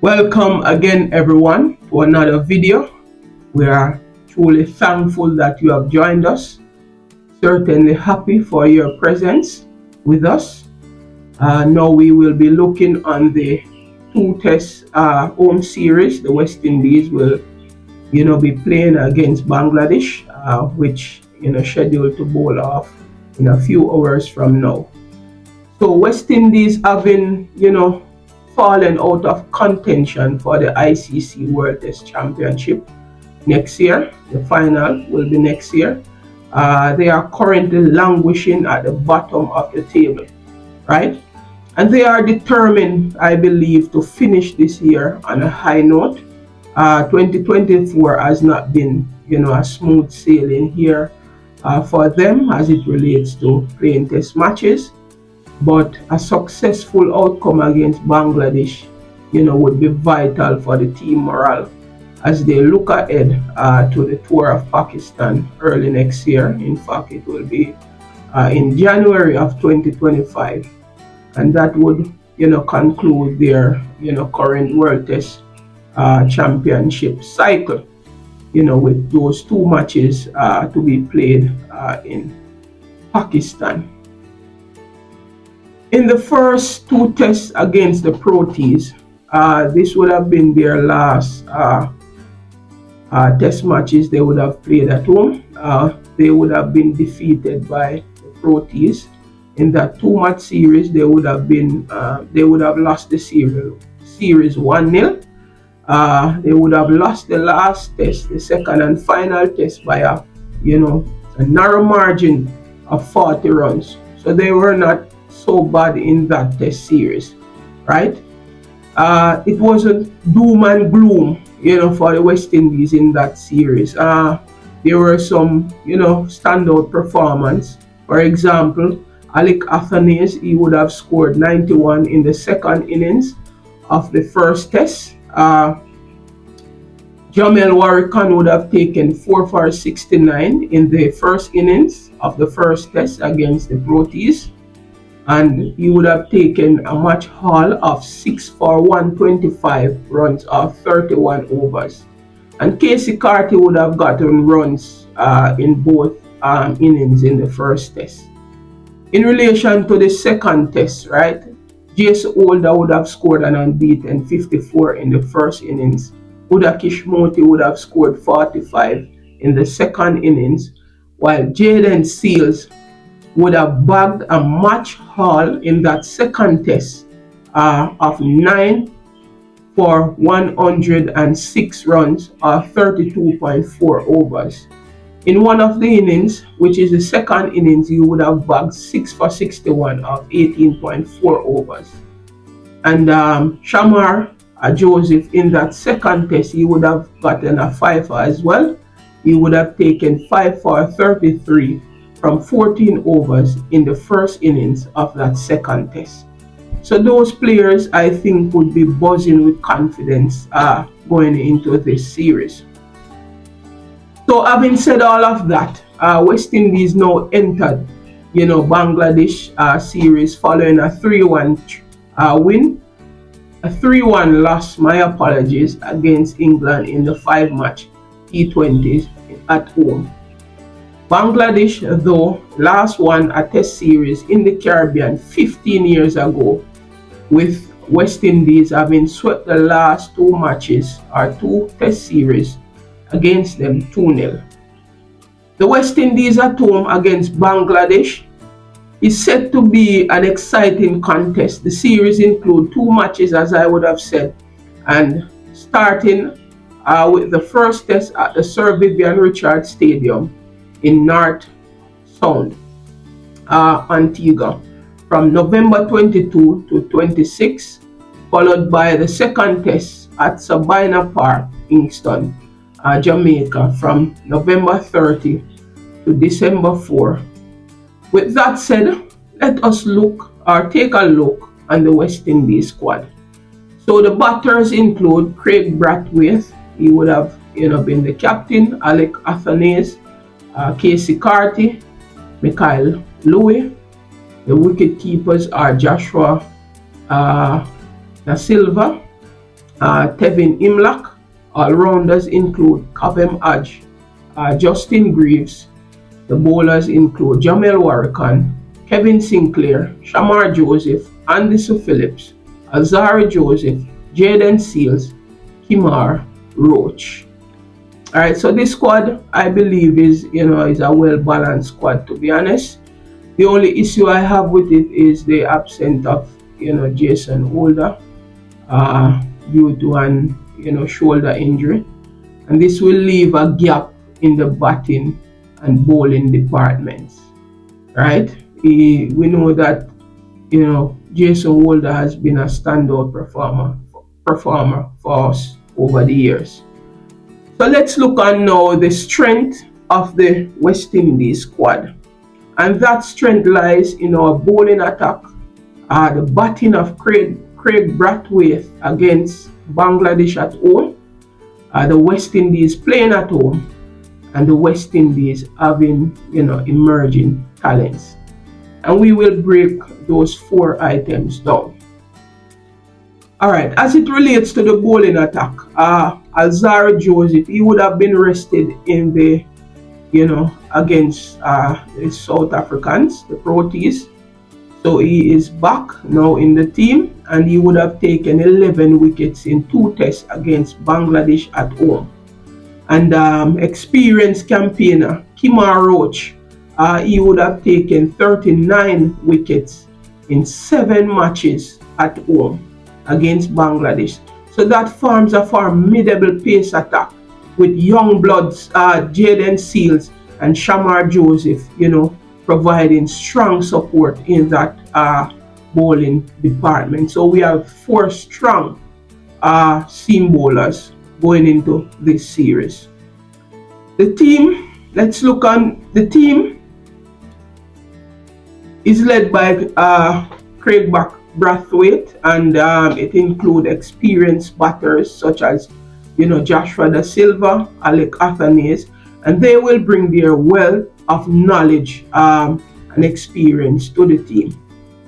Welcome again, everyone, to another video. We are truly thankful that you have joined us. Certainly happy for your presence with us. Now we will be looking on the two-test home series. The West Indies will, be playing against Bangladesh, which scheduled to bowl off in a few hours from now. So West Indies having, fallen out of contention for the ICC World Test Championship next year. The final will be next year. They are currently languishing at the bottom of the table, right? And they are determined, I believe, to finish this year on a high note. 2024 has not been, a smooth sailing here for them as it relates to playing test matches. But a successful outcome against Bangladesh, would be vital for the team morale as they look ahead to the tour of Pakistan early next year. In fact, it will be in January of 2025, and that would, conclude their, current World Test Championship cycle, with those two matches to be played in Pakistan. In the first two tests against the Proteas, this would have been their last test matches they would have played at home. They would have been defeated by the Proteas. In that two-match series, they would have lost the series 1-0. They would have lost the last test, the second and final test, by a narrow margin of 40 runs. So they were not so bad in that test series, right? It wasn't doom and gloom, for the West Indies in that series. There were some, standout performance. For example, Alec Athanaze, he would have scored 91 in the second innings of the first test. Jamel Warrican would have taken 4 for 69 in the first innings of the first test against the Proteas. And he would have taken a match haul of 6 for 125 runs of 31 overs. And Casey Carty would have gotten runs in both innings in the first test. In relation to the second test, right, Jason Holder would have scored an unbeaten 54 in the first innings. Uda Kishmoti would have scored 45 in the second innings, while Jaden Seals would have bagged a match haul in that second test of 9 for 106 runs or 32.4 overs. In one of the innings, which is the second innings, he would have bagged 6 for 61 of 18.4 overs. And Shamar Joseph, in that second test, he would have gotten a 5 as well. He would have taken 5 for 33 from 14 overs in the first innings of that second test. So those players, I think, would be buzzing with confidence going into this series. So having said all of that, West Indies now entered, Bangladesh series following a 3-1 win, a 3-1 loss, my apologies, against England in the 5-match T20s at home. Bangladesh, though, last won a test series in the Caribbean 15 years ago, with West Indies having swept the last two matches or two test series against them 2-0. The West Indies at home against Bangladesh is set to be an exciting contest. The series includes two matches, as I would have said, and starting with the first test at the Sir Vivian Richards Stadium in North Sound, Antigua, from November 22 to 26, followed by the second test at Sabina Park, Kingston, Jamaica, from November 30 to December 4. With that said, let us take a look on the West Indies squad. So the batters include Craig Brathwaite. He would have been the captain. Alec Athanaze, Casey Carty, Mikhail Louis. The wicket keepers are Joshua Da Silva, Tevin Imlach. All-rounders include Gameyaaad, Justin Greaves. The bowlers include Jamel Warrican, Kevin Sinclair, Shamar Joseph, Anderson Phillips, Azari Joseph, Jaden Seals, Kimar Roach. Alright, so this squad I believe is a well balanced squad, to be honest. The only issue I have with it is the absence of Jason Holder due to an shoulder injury, and this will leave a gap in the batting and bowling departments. Right? We know that Jason Holder has been a standout performer for us over the years. So let's look on now the strength of the West Indies squad. And that strength lies in our bowling attack, the batting of Craig Brathwaite against Bangladesh at home, the West Indies playing at home, and the West Indies having emerging talents. And we will break those 4 items down. Alright, as it relates to the bowling attack, Alzarri Joseph, he would have been rested in the against the South Africans, the Proteas. So he is back now in the team, and he would have taken 11 wickets in 2 tests against Bangladesh at home. And experienced campaigner Kimar Roach, he would have taken 39 wickets in 7 matches at home against Bangladesh. So that forms a formidable pace attack with young bloods, Jaden Seals and Shamar Joseph, providing strong support in that bowling department. So we have 4 strong seam bowlers going into this series. The team, let's look on the team, is led by Craig Brathwaite, and it includes experienced batters such as Joshua Da Silva, Alec Athanaze, and they will bring their wealth of knowledge and experience to the team.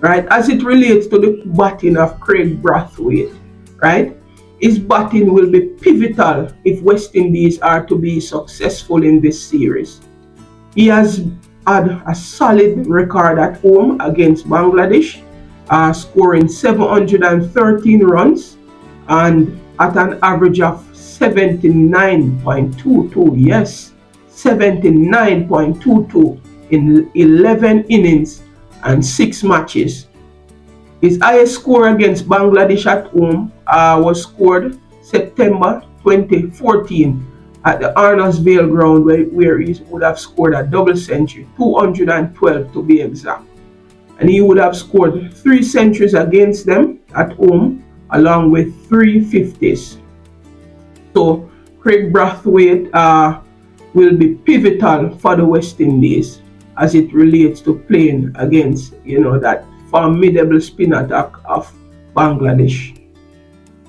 Right, as it relates to the batting of Craig Brathwaite, right, his batting will be pivotal if West Indies are to be successful in this series. He has had a solid record at home against Bangladesh, scoring 713 runs and at an average of 79.22. Yes, 79.22 in 11 innings and 6 matches. His highest score against Bangladesh at home was scored September 2014 at the Arnasvale ground, where he would have scored a double century, 212 to be exact. And he would have scored 3 centuries against them at home, along with 3 50s. So Craig Brathwaite will be pivotal for the West Indies as it relates to playing against that formidable spin attack of Bangladesh.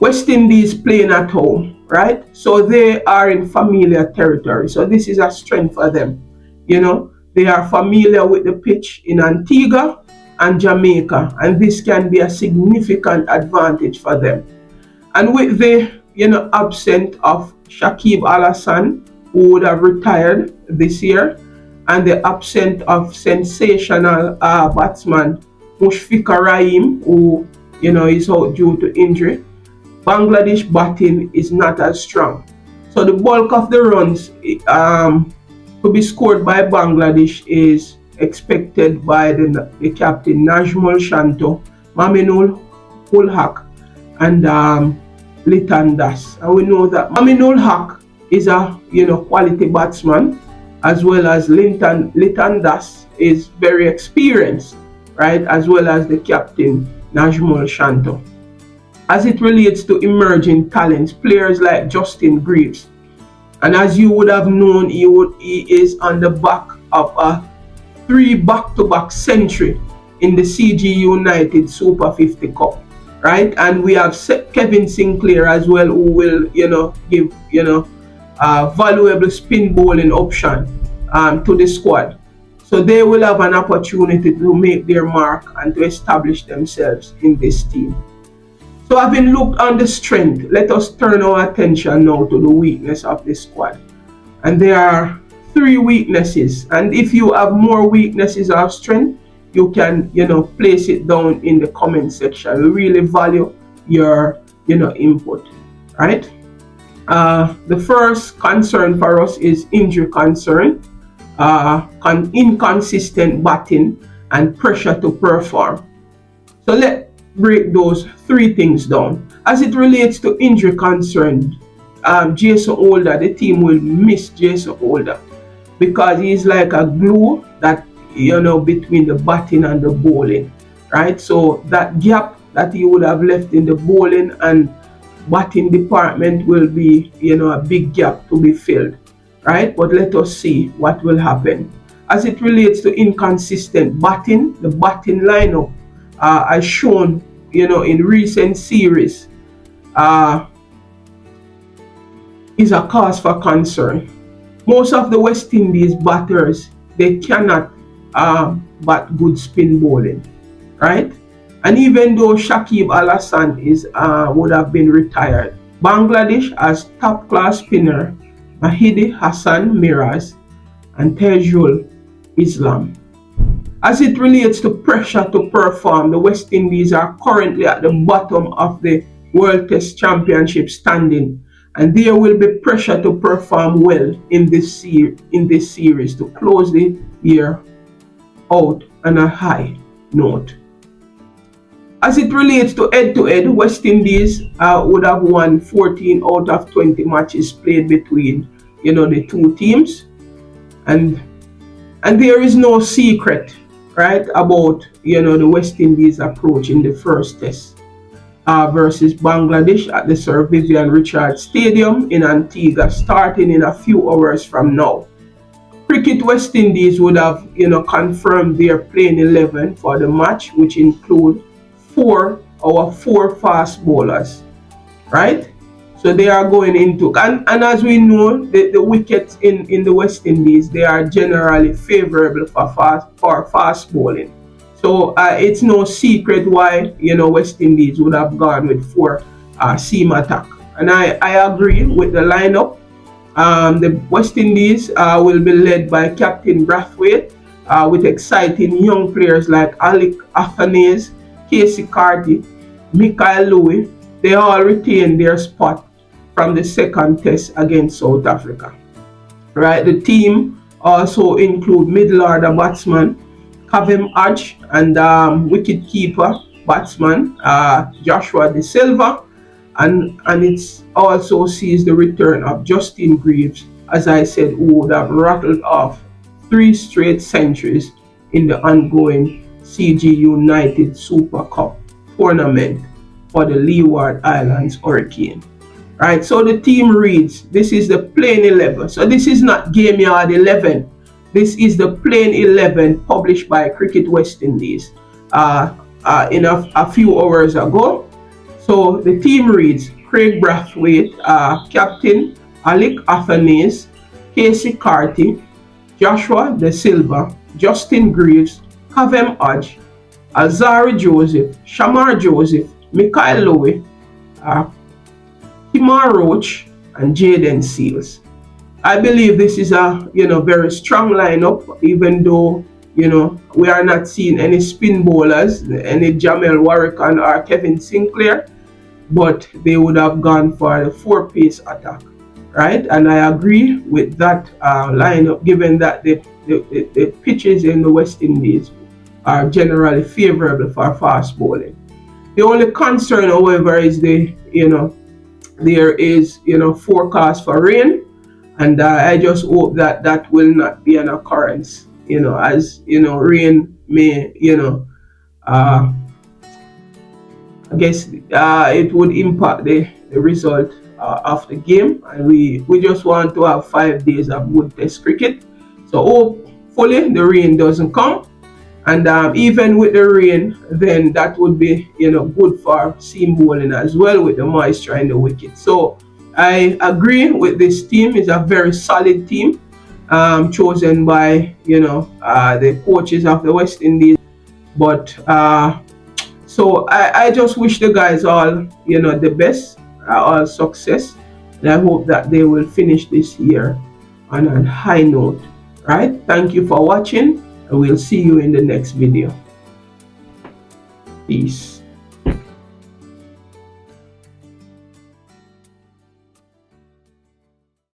West Indies playing at home, right? So they are in familiar territory. So this is a strength for them. They are familiar with the pitch in Antigua and Jamaica, and this can be a significant advantage for them. And with the absence of Shakib Al Hassan, who would have retired this year, and the absence of sensational batsman Mushfiqur Rahim, who is out due to injury, Bangladesh batting is not as strong. So the bulk of the runs to be scored by Bangladesh is expected by the captain Najmul Shanto, Maminul Haq, and Litan Das. And we know that Maminul Haq is a quality batsman, as well as Litan Das is very experienced, right, as well as the captain Najmul Shanto. As it relates to emerging talents, players like Justin Greaves, and as you would have known, he is on the back of a 3 back-to-back century in the CG United Super 50 Cup, right? And we have Kevin Sinclair as well, who will give valuable spin bowling option to the squad. So they will have an opportunity to make their mark and to establish themselves in this team. So having looked on the strength, let us turn our attention now to the weakness of the squad. And there are three weaknesses. And if you have more weaknesses or strength, you can, place it down in the comment section. We really value your, input, right? The first concern for us is injury concern, inconsistent batting, and pressure to perform. So let's break those three things down. As it relates to injury concern, Jason Holder, the team will miss Jason Holder because he's like a glue that, between the batting and the bowling, right? So that gap that he would have left in the bowling and batting department will be, a big gap to be filled, right? But let us see what will happen. As it relates to inconsistent batting, the batting lineup, as shown, in recent series, is a cause for concern. Most of the West Indies batters, they cannot bat good spin bowling, right? And even though Shakib Al Hassan would have been retired, Bangladesh has top class spinner Mahidi Hassan Miraz and Tejul Islam. As it relates to pressure to perform, the West Indies are currently at the bottom of the World Test Championship standing, and there will be pressure to perform well in this series to close the year out on a high note. As it relates to head-to-head, West Indies would have won 14 out of 20 matches played between, the two teams, and there is no secret, right, about the West Indies approach in the first test versus Bangladesh at the Sir Vivian Richards Stadium in Antigua, starting in a few hours from now. Cricket West Indies would have confirmed their playing 11 for the match, which include four fast bowlers, right? So they are going into, and as we know, the wickets in the West Indies, they are generally favorable for fast bowling. So it's no secret why West Indies would have gone with four seam attack. And I agree with the lineup. The West Indies will be led by Captain Brathwaite with exciting young players like Alec Afanese, Casey Carty, Michael Louis. They all retain their spot from the second test against South Africa. Right, the team also include middle order batsman Kavem Hodge and wicket keeper batsman Joshua De Silva, and it also sees the return of Justin Greaves, as I said, who would have rattled off 3 straight centuries in the ongoing CG United Super Cup tournament for the Leeward Islands Hurricane. Right, so the team reads, this is the playing 11. So this is not Gameyaaad 11. This is the playing 11 published by Cricket West Indies in a few hours ago. So the team reads Craig Brathwaite, Captain Alec Afanese, Casey Carty, Joshua De Silva, Justin Greaves, Kavem Hodge, Alzari Joseph, Shamar Joseph, Michael Louis, Kimar Roach, and Jaden Seals. I believe this is a very strong lineup, even though we are not seeing any spin bowlers, any Jamel Warrican or Kevin Sinclair, but they would have gone for the 4-pace attack, right? And I agree with that lineup, given that the pitches in the West Indies are generally favorable for fast bowling. The only concern, however, is there is forecast for rain, and I just hope that that will not be an occurrence. As rain may I guess it would impact the result of the game, and we just want to have 5 days of good test cricket. So hopefully the rain doesn't come, and even with the rain, then that would be good for seam bowling as well, with the moisture in the wicket. So I agree with this team. It's a very solid team, chosen by the coaches of the West Indies, but So I just wish the guys all, the best, all success. And I hope that they will finish this year on a high note. Right? Thank you for watching, and we'll see you in the next video. Peace.